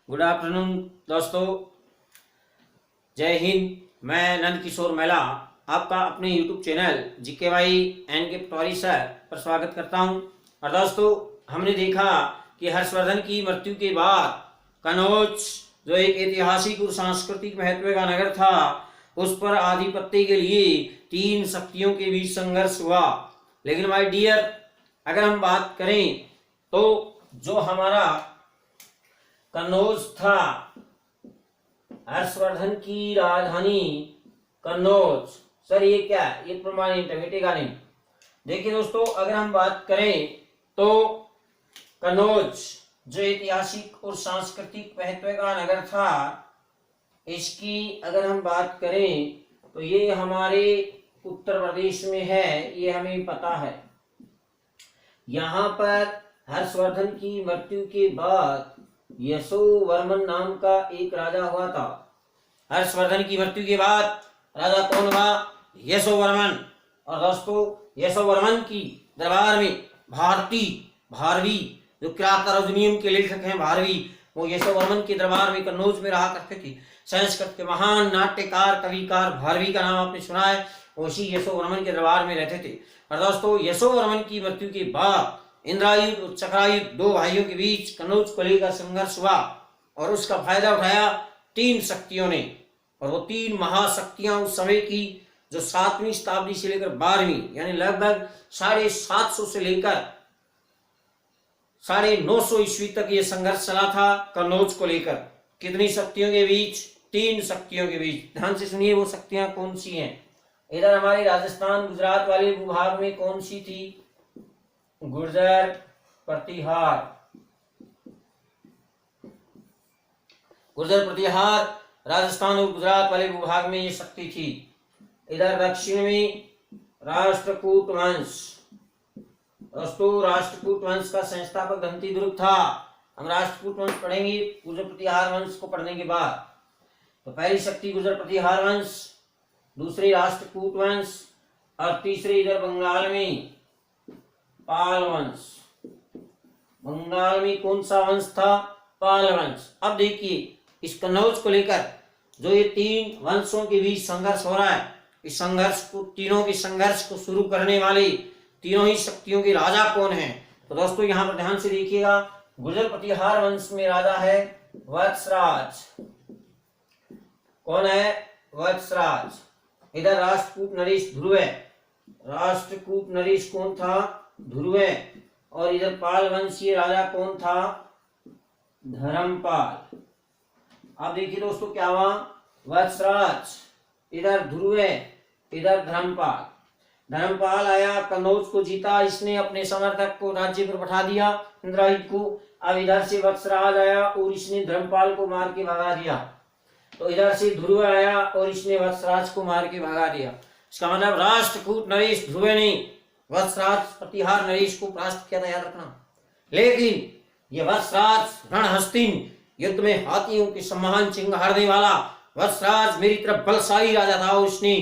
Good afternoon दोस्तों, जय हिंद। मैं नंद किशोर मैला आपका अपने यूट्यूब चैनल जीकेवाई एन के पटवारी सर पर स्वागत करता हूं। और दोस्तों, हमने देखा कि हर्षवर्धन की मृत्यु के बाद कनौज जो एक ऐतिहासिक और सांस्कृतिक महत्व का नगर था, उस पर आधिपत्य के लिए तीन शक्तियों के बीच संघर्ष हुआ। लेकिन माय डियर, अगर हम बात करें तो जो हमारा कन्नौज था, हर्षवर्धन की राजधानी कन्नौज। सर ये क्या है? ये परमानेंट है, मिटेगा नहीं। देखिए दोस्तों, अगर हम बात करें तो कन्नौज जो ऐतिहासिक और सांस्कृतिक महत्व का नगर था, इसकी अगर हम बात करें तो ये हमारे उत्तर प्रदेश में है, ये हमें पता है। यहाँ पर हर्षवर्धन की मृत्यु के बाद यशोवर्मन नाम का एक राजा हुआ था। हर्षवर्धन की मृत्यु के बाद राजा कौन हुआ? यशोवर्मन। और दोस्तों, यशोवर्मन की दरबार में भारवी जो किरातार्जुनीयम के लेखक हैं, भारवी, वो यशोवर्मन के दरबार में कन्नौज में रहा करते थे। संस्कृत के महान नाट्यकार कविकार भारवी का नाम आपने सुना है, उसी यशोवर्मन के दरबार में रहते थे। और दोस्तों, यशोवर्मन की मृत्यु के बाद इंद्रायुध और चक्रायुध दो भाइयों के बीच कन्नौज को लेकर संघर्ष हुआ और उसका फायदा उठाया तीन शक्तियों ने। और वो तीन महाशक्तियां उस समय की जो 7वीं शताब्दी से लेकर 12वीं, यानी लगभग 750 से लेकर 950 ईस्वी तक ये संघर्ष चला था कन्नौज को लेकर। कितनी शक्तियों के बीच? तीन शक्तियों के बीच। ध्यान से सुनिए वो शक्तियां कौन सी हैं। इधर हमारे राजस्थान गुजरात वाले भूभाग में कौन सी थी? गुर्जर प्रतिहार। गुर्जर प्रतिहार राजस्थान और गुजरात वाले भूभाग में ये शक्ति थी। इधर दक्षिण में राष्ट्रकूट वंश। दोस्तों, राष्ट्रकूट वंश का संस्थापक धनती दुर्ग था। हम राष्ट्रकूट वंश पढ़ेंगे गुर्जर प्रतिहार वंश को पढ़ने के बाद। तो पहली शक्ति गुर्जर प्रतिहार वंश, दूसरी राष्ट्रकूट वंश और तीसरी इधर बंगाल में पाल वंश। बंगाल में कौन सा वंश था? पाल वंश। अब देखिए, इस कन्नौज को लेकर जो ये तीन वंशों के बीच संघर्ष हो रहा है, इस संघर्ष को, तीनों के संघर्ष को शुरू करने वाले तीनों ही शक्तियों के राजा कौन हैं? तो दोस्तों, यहाँ पर ध्यान से देखिएगा। गुर्जर प्रतिहार वंश में राजा है वत्सराज। कौन है? वत्सराज। इधर राष्ट्रकूट नरेश ध्रुव है। राष्ट्रकूट नरेश कौन था? ध्रुव। और इधर पाल वंशीय राजा कौन था? धर्मपाल। अब देखिए दोस्तों, क्या हुआ? वत्सराज, इधर ध्रुव, इधर धर्मपाल। धर्मपाल आया, कन्नौज को जीता, इसने अपने समर्थक को राज्य पर बैठा दिया, इंद्रायुध को। अब इधर से वत्सराज आया और इसने धर्मपाल को मार के भगा दिया। तो इधर से ध्रुव आया और इसने वत्सराज को मार के भगा दिया। इसका मतलब राष्ट्रकूट नरेश ध्रुव ने वत्सराज प्रतिहार नरेश को परास्त किया था, याद रखना। लेकिन ये वत्सराज रणहस्तिन युद्ध में हाथियों के सम्मान चिंगारने वाला वत्सराज मेरी तरफ बलशाली राजा था। उसने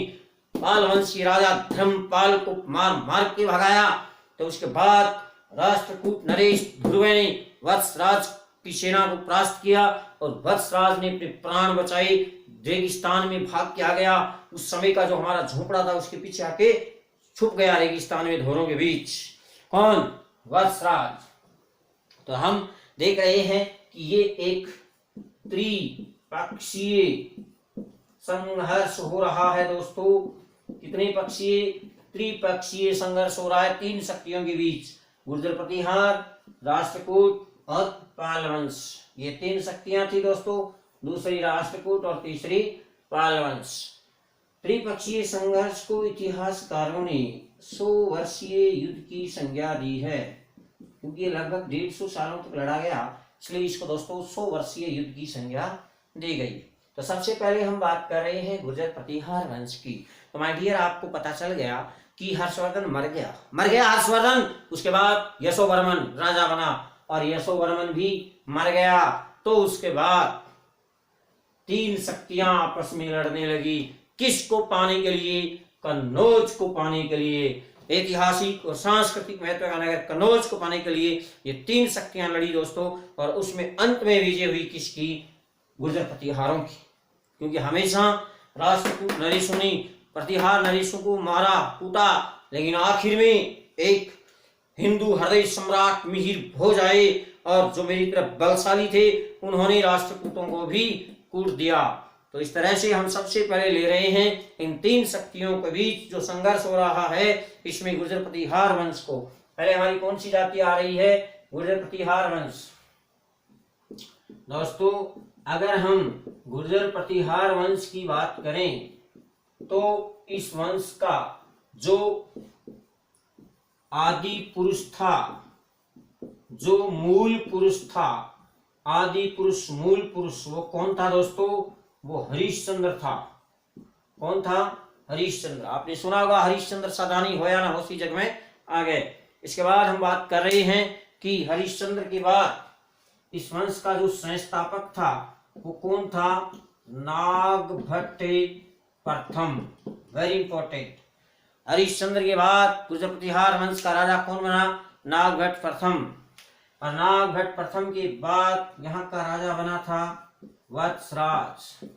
पाल वंशी राजा धर्मपाल को मार के भगाया। तो उसके बाद राष्ट्रकूट नरेश ध्रुव ने वत्सराज की सेना को परास्त किया और वत्सराज ने अपने प्राण बचाए, रेगिस्तान में भाग के आ गया। उस समय का जो हमारा झोपड़ा था उसके पीछे आके छुप गया रेगिस्तान में धोरों के बीच। कौन? वत्सराज। तो हम देख रहे हैं कि ये एक त्रिपक्षीय संघर्ष हो रहा है दोस्तों। कितने पक्षीय? त्रिपक्षीय संघर्ष हो रहा है तीन शक्तियों के बीच। गुर्जर प्रतिहार, राष्ट्रकूट और पाल वंश, ये तीन शक्तियां थी दोस्तों। दूसरी राष्ट्रकूट और तीसरी पाल वंश। त्रिपक्षीय संघर्ष को इतिहासकारों ने 100 वर्षीय युद्ध की संज्ञा दी है, क्योंकि लगभग 150 सालों तक लड़ा गया, इसलिए इसको दोस्तों 100 वर्षीय युद्ध की संज्ञा दी गई। तो सबसे पहले हम बात कर रहे हैं गुर्जर प्रतिहार वंश की। तो माय डियर, आपको पता चल गया कि हर्षवर्धन मर गया हर्षवर्धन। उसके बाद यशोवर्मन राजा बना और यशोवर्मन भी मर गया। तो उसके बाद तीन शक्तियां आपस में लड़ने लगी। किसको पाने के लिए? कन्नौज को पाने के लिए। ऐतिहासिक और सांस्कृतिक महत्व का नगर कन्नौज को पाने के लिए ये 3 शक्तियां लड़ी दोस्तों, और उसमें अंत में विजय हुई किसकी? गुर्जर प्रतिहारों की। क्योंकि हमेशा राष्ट्रकूट नरेशों ने प्रतिहार नरेशों को मारा कूटा, लेकिन आखिर में एक हिंदू हृदय सम्राट मिहिर भोज आए और जो मेरी तरफ बलशाली थे उन्होंने राष्ट्रकूटों को भी कूट दिया। तो इस तरह से हम सबसे पहले ले रहे हैं इन 3 शक्तियों के बीच जो संघर्ष हो रहा है, इसमें गुर्जर प्रतिहार वंश को पहले हमारी कौन सी जाति आ रही है? गुर्जर प्रतिहार वंश। दोस्तों अगर हम गुर्जर प्रतिहार वंश की बात करें तो इस वंश का जो आदि पुरुष था, जो मूल पुरुष था, आदि पुरुष मूल पुरुष, वो कौन था दोस्तों? वो हरिश्चंद्र था। कौन था? हरिश्चंद्र। आपने सुना होगा हरिश्चंद्र साधानी होया ना उसी जग में आ गए। इसके बाद हम बात कर रहे हैं कि हरिश्चंद्र के बाद इस वंश का जो संस्थापक था वो कौन था? नागभट्ट प्रथम। Very important. हरिश्चंद्र के बाद गुर्जर प्रतिहार वंश का राजा कौन बना? नागभट्ट प्रथम। और नागभट्ट प्रथम के बाद यहाँ का राजा बना था वत्सराज।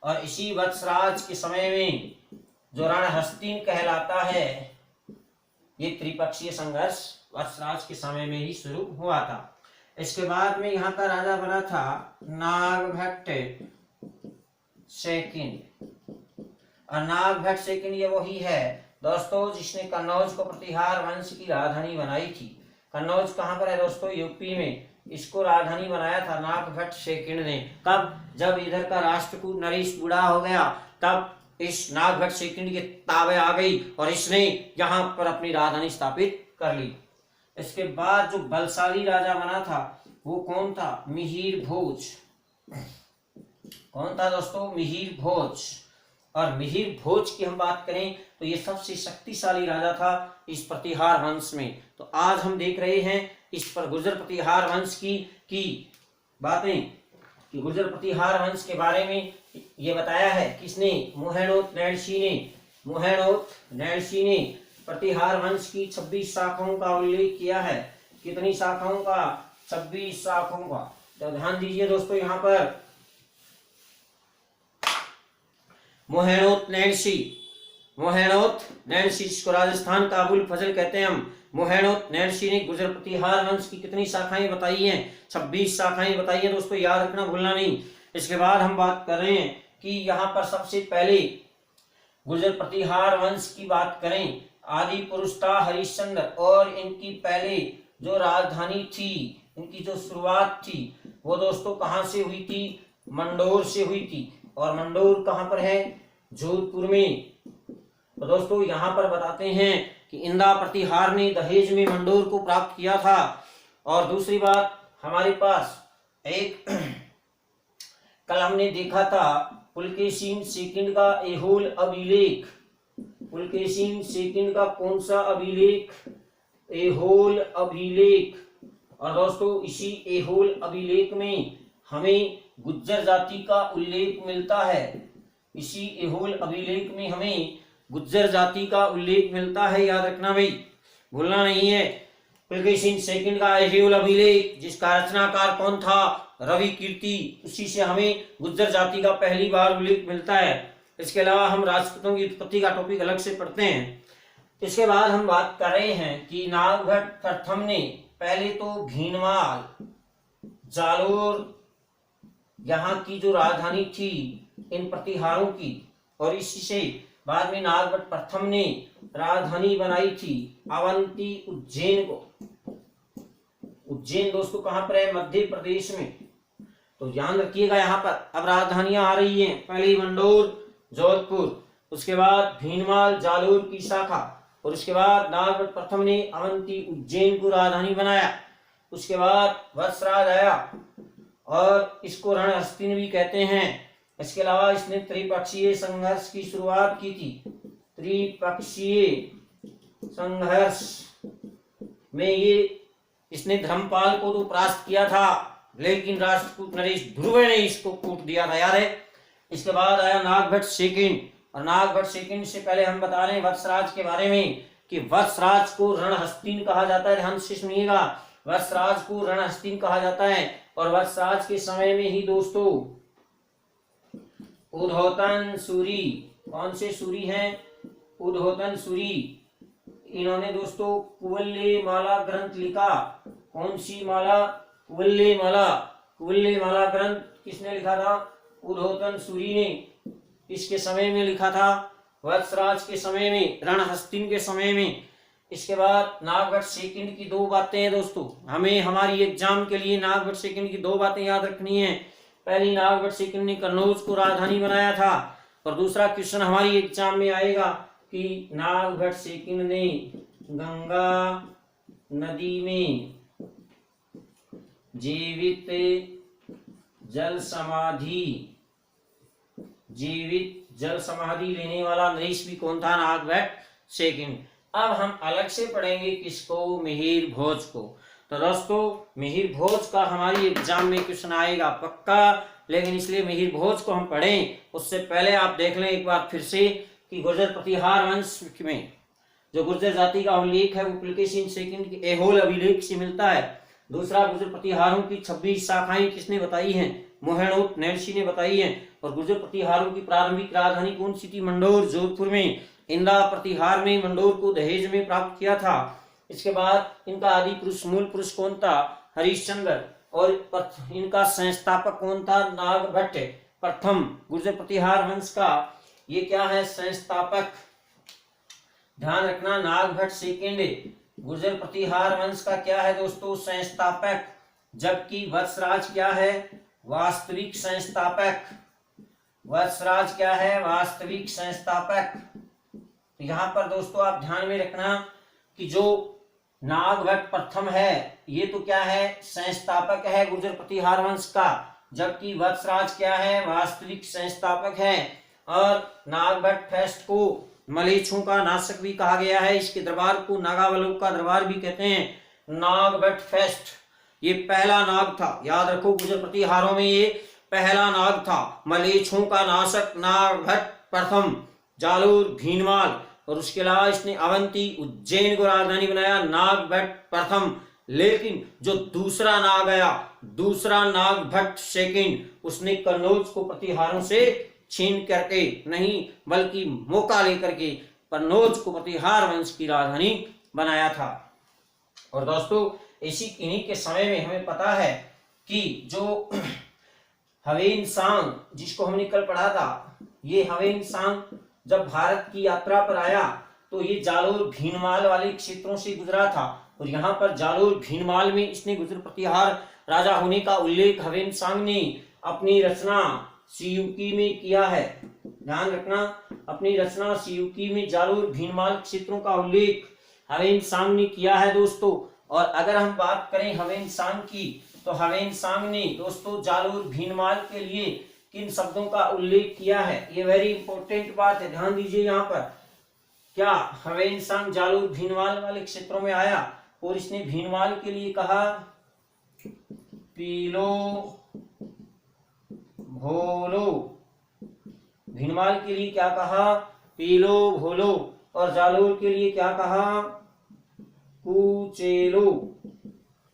और इसी वत्सराज के समय में जो राणा हस्तिन कहलाता है, ये त्रिपक्षीय संघर्ष वत्सराज के समय में ही शुरू हुआ था। इसके बाद में यहाँ का राजा बना था नागभट्ट सेकंड। और नागभट्ट सेकंड ये वही है दोस्तों जिसने कन्नौज को प्रतिहार वंश की राजधानी बनाई थी। कन्नौज कहाँ पर है दोस्तों? यूपी में। इसको राजधानी बनाया था नागभट्ट सेकंड ने। कब? जब इधर का राष्ट्रकूट नरेश बूढ़ा हो गया, तब इस नागभट्ट सेकंड के ताबे आ गई और इसने यहाँ पर अपनी राजधानी स्थापित कर ली। इसके बाद जो बलशाली राजा बना था वो कौन था? मिहिर भोज। कौन था दोस्तों? मिहिर भोज। और मिहिर भोज की हम बात करें तो ये सबसे शक्तिशाली राजा था इस प्रतिहार वंश में। तो आज हम देख रहे हैं इस पर गुर्जर प्रतिहार वंश की बातें, कि गुर्जर प्रतिहार वंश के बारे में ये बताया है किसने? मोहेनोत नैणसी ने। मोहेनोत नैणसी ने प्रतिहार वंश की 26 शाखाओं का उल्लेख किया है। कितनी शाखाओं का? 26 शाखाओं का। तो ध्यान दीजिए दोस्तों यहाँ पर मोहेनोत नैणसी। मोहेनोत नैणसी जिसको राजस्थान का अबुल फजल कहते हैं हम। मोहेनोत नैणसी ने गुर्जर प्रतिहार वंश की कितनी शाखाएं बताई हैं? 26 शाखाएं बताई हैं दोस्तों, याद रखना, भूलना नहीं। इसके बाद हम बात कर रहे हैं कि यहाँ पर सबसे पहले गुर्जर प्रतिहार वंश की बात करें, आदि पुरुष था हरिश्चंद्र, और इनकी पहले जो राजधानी थी, इनकी जो शुरुआत थी वो दोस्तों कहाँ से हुई थी? मंडोर से हुई थी। और मंडोर कहाँ पर है? जोधपुर में। तो दोस्तों यहाँ पर बताते हैं कि इंदा प्रतिहार ने दहेज में मंडोर को प्राप्त किया था। और दूसरी बात हमारे पास एक कल हमने देखा था पुलकेशिन सेकंड का ऐहोल अभिलेख। पुलकेशिन सेकंड का कौन सा अभिलेख? ऐहोल अभिलेख। और दोस्तों इसी ऐहोल अभिलेख में हमें गुज्जर जाति का उल्लेख मिलता है। इसी ऐहोल अभिलेख में हमें गुज्जर जाति का उल्लेख मिलता है, याद रखना भाई, भूलना नहीं है। पुलकेशिन सेकंड का ऐहोल अभिलेख जिसका रचनाकार कौन था? रवि कीर्ति। उसी से हमें गुज्जर जाति का पहली बार उल्लेख मिलता है। इसके अलावा हम राजपूतों की उत्पत्ति का टॉपिक अलग से पढ़ते हैं। इसके बाद हम बात कर रहे हैं कि नागभट्ट प्रथम ने पहले तो भीनमाल जालोर यहाँ की जो राजधानी थी इन प्रतिहारों की, और इसी से बाद में नागभट्ट प्रथम ने राजधानी बनाई थी अवंती उज्जैन को। उज्जैन दोस्तों कहाँ पर है? मध्य प्रदेश में। तो ध्यान रखिएगा यहाँ पर अब राजधानियां आ रही हैं। पहली मंडोर, जोधपुर, उसके बाद भीनमाल जालोर की शाखा, और उसके बाद नागभट्ट प्रथम ने अवंती उज्जैन को राजधानी बनाया। उसके बाद वत्सराज आया और इसको रणहस्तिन भी कहते हैं। इसके अलावा इसने त्रिपक्षीय संघर्ष की शुरुआत की थी। त्रिपक्षीय संघर्ष में ये इसने धर्मपाल को तो परास्त किया था, लेकिन राष्ट्रकूट नरेश ध्रुव ने इसको कूट दिया था, याद है। इसके बाद आया नागभट्ट सेकंड, और नागभट्ट सेकंड से पहले हम बता रहे हैं वत्सराज के बारे में कि वत्सराज को रणहस्तीन कहा जाता है। ध्यान से सुनिएगा, वत्सराज को रणहस्तीन कहा जाता है। और वत्सराज के समय में ही दोस्तों उद्योतन सूरी, कौन से सूरी हैं? उद्योतन सूरी, इन्होंने दोस्तों कुवल्ले माला ग्रंथ लिखा। कौन सी माला? कुवल्ले माला। कुवल्ले माला ग्रंथ किसने लिखा था? उद्योतन सूरी ने। इसके समय में लिखा था, वत्सराज के समय में, रणहस्तीन के समय में। इसके बाद नागभट्ट सेकंड की दो बातें हैं दोस्तों, हमें हमारी एग्जाम के लिए नागभट्ट सेकंड की दो बातें याद रखनी है। पहली, नागभट्ट सेकंड ने कन्नौज को राजधानी बनाया था। और दूसरा क्वेश्चन हमारी एग्जाम में आएगा कि नागभट्ट सेकंड ने गंगा नदी में जीवित जल समाधि लेने वाला नरेश भी कौन था? नागभट्ट सेकंड। अब हम अलग से पढ़ेंगे किसको? मिहिर भोज को। तो दोस्तों मिहिर भोज का हमारी एग्जाम में क्वेश्चन आएगा पक्का, लेकिन इसलिए मिहिर भोज को हम पढ़ें उससे पहले आप देख लें एक बार फिर से कि गुर्जर प्रतिहार वंश में जो गुर्जर जाति का उल्लेख है वो पुलकेशिन सेकंड के ऐहोल अभिलेख से मिलता है। दूसरा, गुर्जर प्रतिहारों की 26 शाखाएं किसने बताई हैं? मोहनोत नैल्सी ने बताई हैं। और गुर्जर प्रतिहारों की प्रारंभिक राजधानी कौन सी थी? मंडोर, जोधपुर में। इंदा प्रतिहार में मंडोर को दहेज में प्राप्त किया था। इसके बाद इनका आदि पुरुष, मूल पुरुष कौन था? हरिश्चंद्र। और इनका संस्थापक कौन था? नागभट्ट प्रथम। गुर्जर प्रतिहार वंश का ये क्या है? संस्थापक। ध्यान रखना, नागभट्ट सेकंड गुर्जर प्रतिहार वंश का क्या है दोस्तों? संस्थापक। जबकि वत्सराज क्या है? वास्तविक संस्थापक। वत्सराज क्या है? वास्तविक संस्थापक। तो यहाँ पर दोस्तों आप ध्यान में रखना कि जो नागभट्ट प्रथम है ये तो क्या है? संस्थापक है गुर्जर प्रतिहार वंश का। जबकि वत्सराज क्या है? वास्तविक संस्थापक है। और नागभट्ट फर्स्ट को मलेच्छों का नाशक भी कहा गया है। इसके दरबार को नागावलोक का दरबार भी कहते हैं। नागभट्ट फर्स्ट ये पहला नाग था, याद रखो, गुर्जर प्रतिहारों में ये पहला नाग था। मलेच्छों का नाशक नागभट्ट प्रथम, जालूर, भीनमाल। और उसके अलावा इसने अवंती, उज्जैन को राजधानी बनाया, नागभट्ट प्रथम। लेकिन जो दूसरा नाग आया, दूसरा नागभट्ट सेकंड, उसने कन्नौज को प्रतिहारों से छीन करके नहीं बल्कि मौका लेकर के कन्नौज को प्रतिहार वंश की राजधानी बनाया था। और दोस्तों इन्हीं के समय में हमें पता है कि जो हवेन-सांग जिसको हमने कल पढ़ा था, ये हवेन-सांग जब भारत की यात्रा पर आया तो ये जालोर भीनमाल वाले क्षेत्रों से गुजरा था। और यहाँ पर जालोर भीनमाल में इसने गुर्जर प्रतिहार राजा होने का उल्लेख हवेन-सांग ने अपनी रचना सियुकी में किया है। ध्यान रखना, अपनी रचना सियुकी में जालोर भीनमाल क्षेत्रों का उल्लेख हवेन-सांग ने किया है दोस्तों। और अगर हम बात करें हवेन-सांग की, तो हवेन-सांग ने दोस्तों जालोर भीनमाल के लिए किन शब्दों का उल्लेख किया है? ये वेरी इंपॉर्टेंट बात है, ध्यान दीजिए। यहाँ पर क्या हवेन-सांग जालोर भीनमाल वाले क्षेत्रों में आया और इसने भीनमाल के लिए कहा पीलो भोलो। भीनमाल के लिए क्या कहा? पीलो भोलो। और जालोर के लिए क्या कहा? कुचेलो।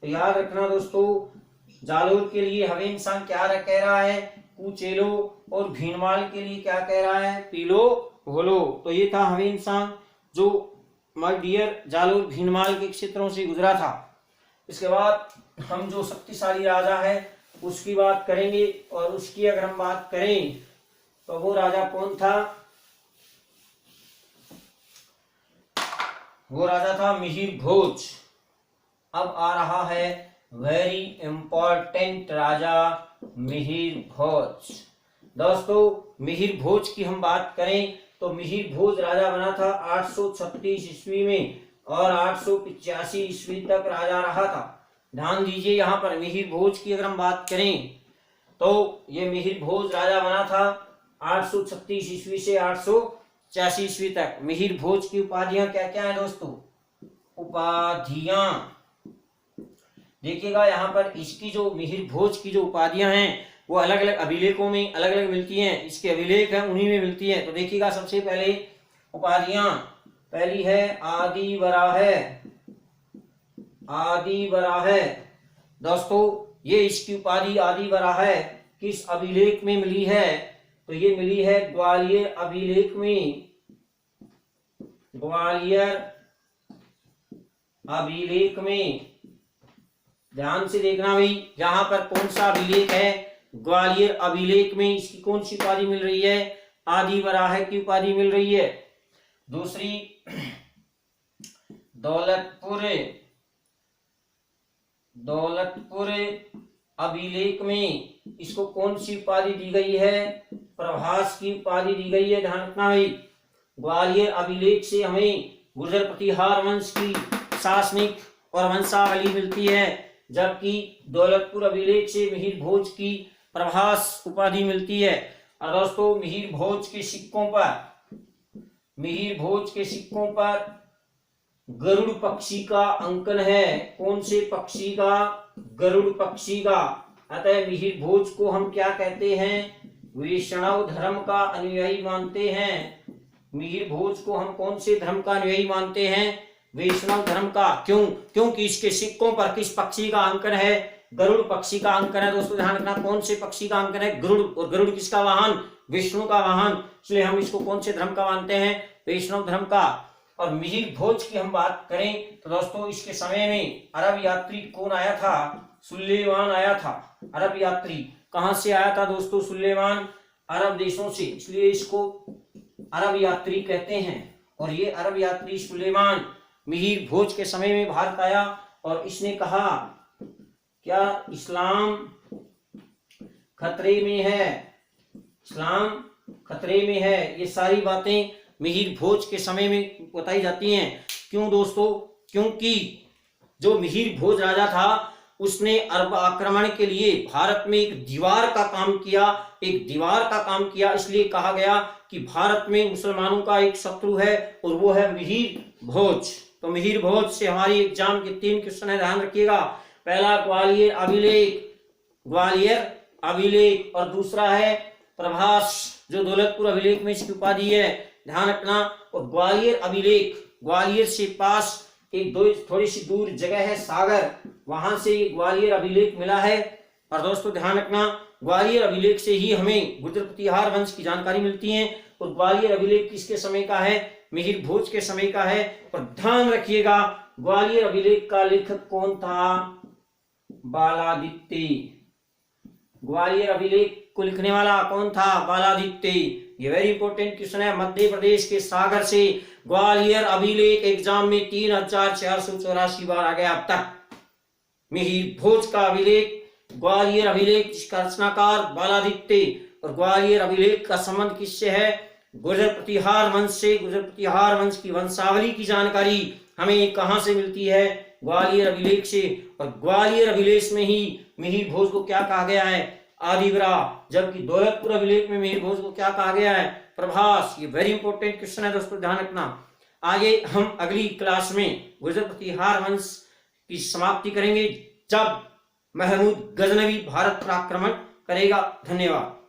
तो याद रखना दोस्तों, जालोर के लिए हवेन-सांग क्या कह रहा है? कुचेलो। और भीनमाल के लिए क्या कह रहा है? पीलो भोलो। तो ये था हवेन-सांग जो माय डियर जालोर भीनमाल के क्षेत्रों से गुजरा था। इसके बाद हम जो शक्तिशाली राजा है उसकी बात करेंगे। और उसकी अगर हम बात करें तो वो राजा कौन था? वो राजा था मिहिर भोज। अब आ रहा है वेरी इंपॉर्टेंट राजा मिहिर भोज। दोस्तों मिहिर भोज की हम बात करें तो मिहिर भोज राजा बना था 836 ईस्वी में और 885 ईस्वी तक राजा रहा था। ध्यान दीजिए, यहाँ पर मिहिर भोज की अगर हम बात करें तो ये मिहिर भोज राजा बना था 836 ईस्वी से 885 ईस्वी तक। मिहिर भोज की उपाधियां क्या क्या है दोस्तों? उपाधियां देखिएगा यहाँ पर इसकी जो मिहिर भोज की जो उपाधियां हैं वो अलग अलग अभिलेखों में अलग अलग मिलती हैं, इसके अभिलेख हैं उन्हीं में मिलती हैं। तो देखिएगा सबसे पहले उपाधियां, पहली है आदि वराह। आदि वराह दोस्तों, ये इसकी उपाधि आदि वराह किस अभिलेख में मिली है? तो ये मिली है ग्वालियर अभिलेख में। ग्वालियर अभिलेख में, ध्यान से देखना भाई, यहां पर कौन सा अभिलेख है? ग्वालियर अभिलेख में इसकी कौन सी उपाधि मिल रही है? आदि वराह की उपाधि मिल रही है। दूसरी दौलतपुर अभिलेख में इसको कौन सी उपाधि दी गई है? प्रभास की उपाधि दी गई है। ध्यान रखना भाई, ग्वालियर अभिलेख से हमें गुर्जर प्रतिहार वंश की शासनिक और वंशावली मिलती है, जबकि दौलतपुर अभिलेख से मिहिर भोज की प्रभास उपाधि मिलती है। और दोस्तों मिहिर भोज के सिक्कों पर गरुड़ पक्षी का अंकन है। कौन से पक्षी का? गरुड़ पक्षी का। अतः मिहिर भोज को हम क्या कहते हैं? वैष्णव धर्म का अनुयायी मानते हैं। मिहिर भोज को हम कौन से धर्म का अनुयायी मानते हैं? वैष्णव धर्म का। क्यों? क्योंकि इसके सिक्कों पर किस पक्षी का अंकन है? गरुड़ पक्षी का अंकन है। दोस्तों ध्यान रखना, कौन से पक्षी का अंकन है? गरुड़। और गरुड़ किसका वाहन? विष्णु का वाहन। इसलिए हम इसको कौन से धर्म का मानते हैं? वैष्णव धर्म का। और मिहिर भोज की हम बात करें तो दोस्तों इसके समय में अरब यात्री कौन आया था? सुलेमान आया था। अरब यात्री कहां से आया था दोस्तों? सुलेमान अरब देशों से, इसलिए इसको अरब यात्री कहते हैं। और ये अरब यात्री सुलेमान मिहिर भोज के समय में भारत आया और इसने कहा क्या इस्लाम खतरे में है? इस्लाम खतरे में है। ये सारी बातें मिहिर भोज के समय में बताई जाती हैं। क्यों दोस्तों? क्योंकि जो मिहिर भोज राजा था उसने अरब आक्रमण के लिए भारत में एक दीवार का काम किया। इसलिए कहा गया कि भारत में मुसलमानों का एक शत्रु है और वो है मिहिर भोज। तो मिहिर भोज से हमारी एग्जाम के 3 क्वेश्चन है, ध्यान रखिएगा। पहला ग्वालियर अभिलेख और दूसरा है प्रभास, जो दौलतपुर अभिलेख में इसकी उपाधि है, ध्यान रखना। और ग्वालियर अभिलेख, ग्वालियर से पास एक थोड़ी सी दूर जगह है सागर, वहां से ग्वालियर अभिलेख मिला है। और दोस्तों ध्यान रखना, ग्वालियर अभिलेख से ही हमें गुर्जर प्रतिहार वंश की जानकारी मिलती है। और ग्वालियर अभिलेख किसके समय का है? मिहिर भोज के समय का है। और ध्यान रखिएगा ग्वालियर अभिलेख का लेखक कौन था? बालादित्य। ग्वालियर अभिलेख को लिखने वाला कौन था? बालादित्य। ये वेरी इंपॉर्टेंट क्वेश्चन है। मध्य प्रदेश के सागर से ग्वालियर अभिलेख एग्जाम में 3484 बार आ गया अब तक। मिहिर भोज का अभिलेख, ग्वालियर अभिलेख जिसका रचनाकार बालादित्य। और ग्वालियर अभिलेख का संबंध किससे है? गुर्जर प्रतिहार वंश से। गुर्जर प्रतिहार वंश की वंशावली की जानकारी हमें कहां से मिलती है? ग्वालियर अभिलेख से। और ग्वालियर अभिलेख में ही मिहिर भोज को क्या कहा गया है? आदिवरा। जबकि दौलतपुर अभिलेख में मिहिर भोज को क्या कहा गया है? प्रभास। ये वेरी इंपॉर्टेंट क्वेश्चन है दोस्तों, ध्यान रखना। आगे हम अगली क्लास में गुर्जर प्रतिहार वंश की समाप्ति करेंगे जब महमूद गजनवी भारत पर आक्रमण करेगा। धन्यवाद।